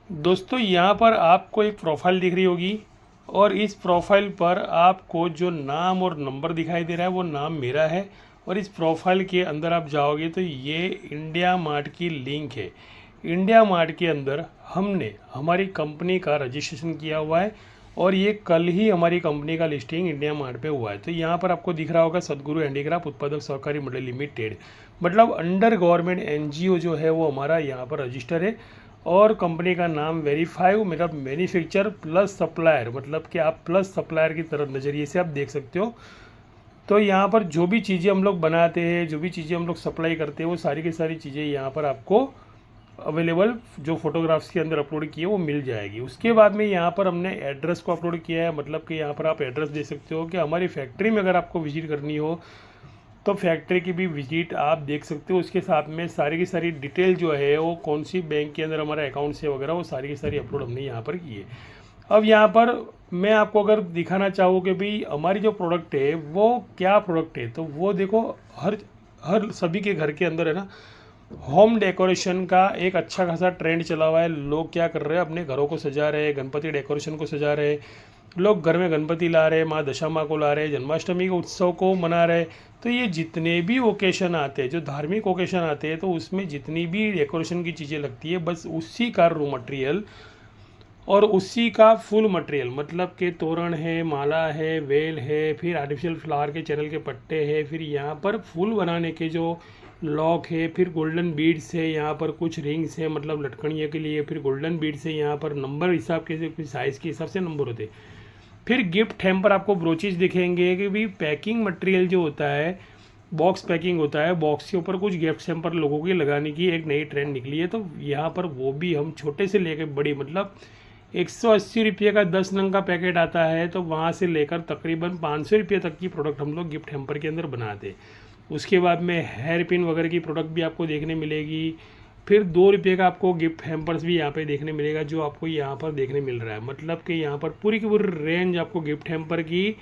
दोस्तों यहाँ पर आपको एक प्रोफाइल दिख रही होगी और इस प्रोफाइल पर आपको जो नाम और नंबर दिखाई दे रहा है वो नाम मेरा है। और इस प्रोफाइल के अंदर आप जाओगे तो ये इंडिया मार्ट की लिंक है। इंडिया मार्ट के अंदर हमने हमारी कंपनी का रजिस्ट्रेशन किया हुआ है और ये कल ही हमारी कंपनी का लिस्टिंग इंडिया मार्ट पे हुआ है। तो यहाँ पर आपको दिख रहा होगा सदगुरु हैंडीक्राफ्ट उत्पादक सहकारी मंडल लिमिटेड, मतलब अंडर गवर्नमेंट एनजीओ जो है वो हमारा यहाँ पर रजिस्टर है। और कंपनी का नाम वेरीफाई, मेरा मैन्युफैक्चर प्लस सप्लायर, मतलब कि आप प्लस सप्लायर की तरफ नज़रिए से आप देख सकते हो। तो यहाँ पर जो भी चीज़ें हम लोग बनाते हैं, जो भी चीज़ें हम लोग सप्लाई करते हैं, वो सारी की सारी चीज़ें यहाँ पर आपको अवेलेबल जो फोटोग्राफ्स के अंदर अपलोड किए वो मिल जाएगी। उसके बाद में यहाँ पर हमने एड्रेस को अपलोड किया है, मतलब कि यहाँ पर आप एड्रेस दे सकते हो कि हमारी फैक्ट्री में अगर आपको विजिट करनी हो तो फैक्ट्री की भी विजिट आप देख सकते हो। उसके साथ में सारी की सारी डिटेल जो है वो कौन सी बैंक के अंदर हमारा अकाउंट से वगैरह वो सारी की सारी अपलोड हमने यहाँ पर की है। अब यहाँ पर मैं आपको अगर दिखाना चाहूँ कि भाई हमारी जो प्रोडक्ट है वो क्या प्रोडक्ट है, तो वो देखो हर हर सभी के घर के अंदर है ना, होम डेकोरेशन का एक अच्छा खासा ट्रेंड चला हुआ है। लोग क्या कर रहे हैं, अपने घरों को सजा रहे हैं, गणपति डेकोरेशन को सजा रहे हैं, लोग घर में गणपति ला रहे हैं, माँ दशा माँ को ला रहे हैं, जन्माष्टमी के उत्सव को मना रहे हैं। तो ये जितने भी ओकेशन आते हैं, जो धार्मिक ओकेशन आते हैं, तो उसमें जितनी भी डेकोरेशन की चीज़ें लगती है, बस उसी का रो मटेरियल और उसी का फुल मटेरियल, मतलब कि तोरण है, माला है, वेल है, फिर आर्टिफिशियल फ्लावर के चैनल के पट्टे हैं, फिर यहाँ पर फूल बनाने के जो लॉक है, फिर गोल्डन बीड्स है, यहाँ पर कुछ रिंग्स है मतलब लटकनियों के लिए, फिर गोल्डन बीड्स है, यहाँ पर नंबर हिसाब के साइज़ के हिसाब से नंबर होते हैं। फिर गिफ्ट हैम्पर आपको ब्रोचेज दिखेंगे कि भाई पैकिंग मटेरियल जो होता है, बॉक्स पैकिंग होता है, बॉक्स के ऊपर कुछ गिफ्ट हैम्पर लोगों की लगाने की एक नई ट्रेंड निकली है। तो यहाँ पर वो भी हम छोटे से लेकर बड़ी, मतलब 180 रुपये का 10 नंग का पैकेट आता है, तो वहाँ से लेकर तकरीबन 500 रुपये तक की प्रोडक्ट हम लोग गिफ्ट हैम्पर के अंदर बनाते हैं। उसके बाद में हेयर पिन वगैरह की प्रोडक्ट भी आपको देखने मिलेगी। फिर 2 रुपये का आपको गिफ्ट हैम्पर्स भी यहाँ पे देखने मिलेगा, जो आपको यहाँ पर देखने मिल रहा है। मतलब कि यहाँ पर पूरी की पूरी रेंज आपको गिफ्ट हैम्पर की,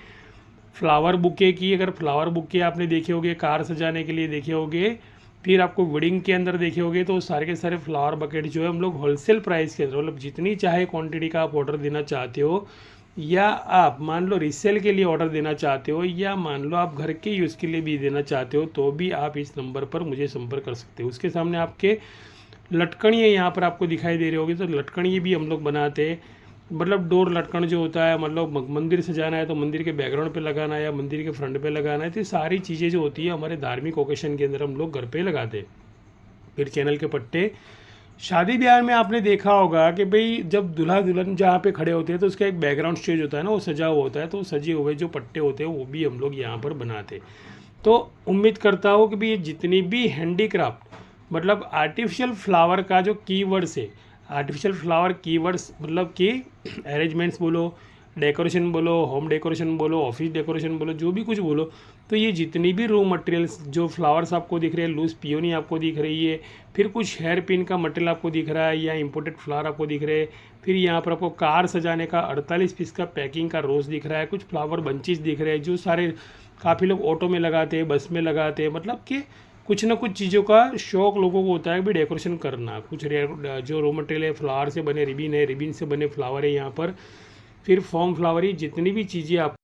फ्लावर बुके की, अगर फ्लावर बुके आपने देखे होंगे, कार सजाने के लिए देखे होंगे, फिर आपको वेडिंग के अंदर देखे होंगे, तो सारे के सारे फ्लावर बकेट जो है हम लोग होलसेल प्राइस के अंदर, मतलब जितनी चाहे क्वांटिटी का आप ऑर्डर देना चाहते हो, या आप मान लो रीसेल के लिए ऑर्डर देना चाहते हो, या मान लो आप घर के यूज़ के लिए भी देना चाहते हो, तो भी आप इस नंबर पर मुझे संपर्क कर सकते हो। उसके सामने आपके लटकनियाँ यहाँ पर आपको दिखाई दे रही होगी, तो लटकनियाँ भी हम लोग बनाते हैं। मतलब डोर लटकन जो होता है, मतलब मंदिर सजाना है तो मंदिर के बैकग्राउंड पे लगाना है या मंदिर के फ्रंट पे लगाना है, तो ये सारी चीज़ें जो होती है हमारे धार्मिक ओकेशन के अंदर हम लोग घर पे लगाते हैं। फिर चैनल के पट्टे, शादी ब्याह में आपने देखा होगा कि भाई जब दूल्हा दुल्हन जहाँ पे खड़े होते हैं तो उसका एक बैकग्राउंड स्टेज होता है ना, वो सजा हुआ होता है, तो सजे हुए जो पट्टे होते हैं वो भी हम लोग यहाँ पर बनाते हैं। तो उम्मीद करता हूँ कि भाई ये जितनी भी हैंडीक्राफ्ट, मतलब आर्टिफिशियल फ्लावर का जो कीवर्ड्स है, आर्टिफिशियल फ्लावर कीवर्ड्स मतलब कि अरेंजमेंट्स बोलो, डेकोरेशन बोलो, होम डेकोरेशन बोलो, ऑफिस डेकोरेशन बोलो, जो भी कुछ बोलो, तो ये जितनी भी रो मटेरियल्स, जो फ्लावर्स आपको दिख रहे हैं, लूज पियोनी आपको दिख रही है, फिर कुछ हेयर पिन का मटेरियल आपको दिख रहा है या इंपोर्टेड फ्लावर आपको दिख रहे हैं, फिर यहाँ पर आपको कार सजाने का 48 पीस का पैकिंग का रोज़ दिख रहा है, कुछ फ्लावर बंचेस दिख रहे हैं, जो सारे काफ़ी लोग ऑटो में लगाते हैं, बस में लगाते हैं, मतलब कि कुछ ना कुछ चीज़ों का शौक लोगों को होता है भी डेकोरेशन करना। कुछ जो रो मटेरियल है, फ्लावर से बने रिबिन है, रिबिन से बने फ्लावर है यहाँ पर, फिर फॉर्म फ्लावर, ही जितनी भी चीज़ें आप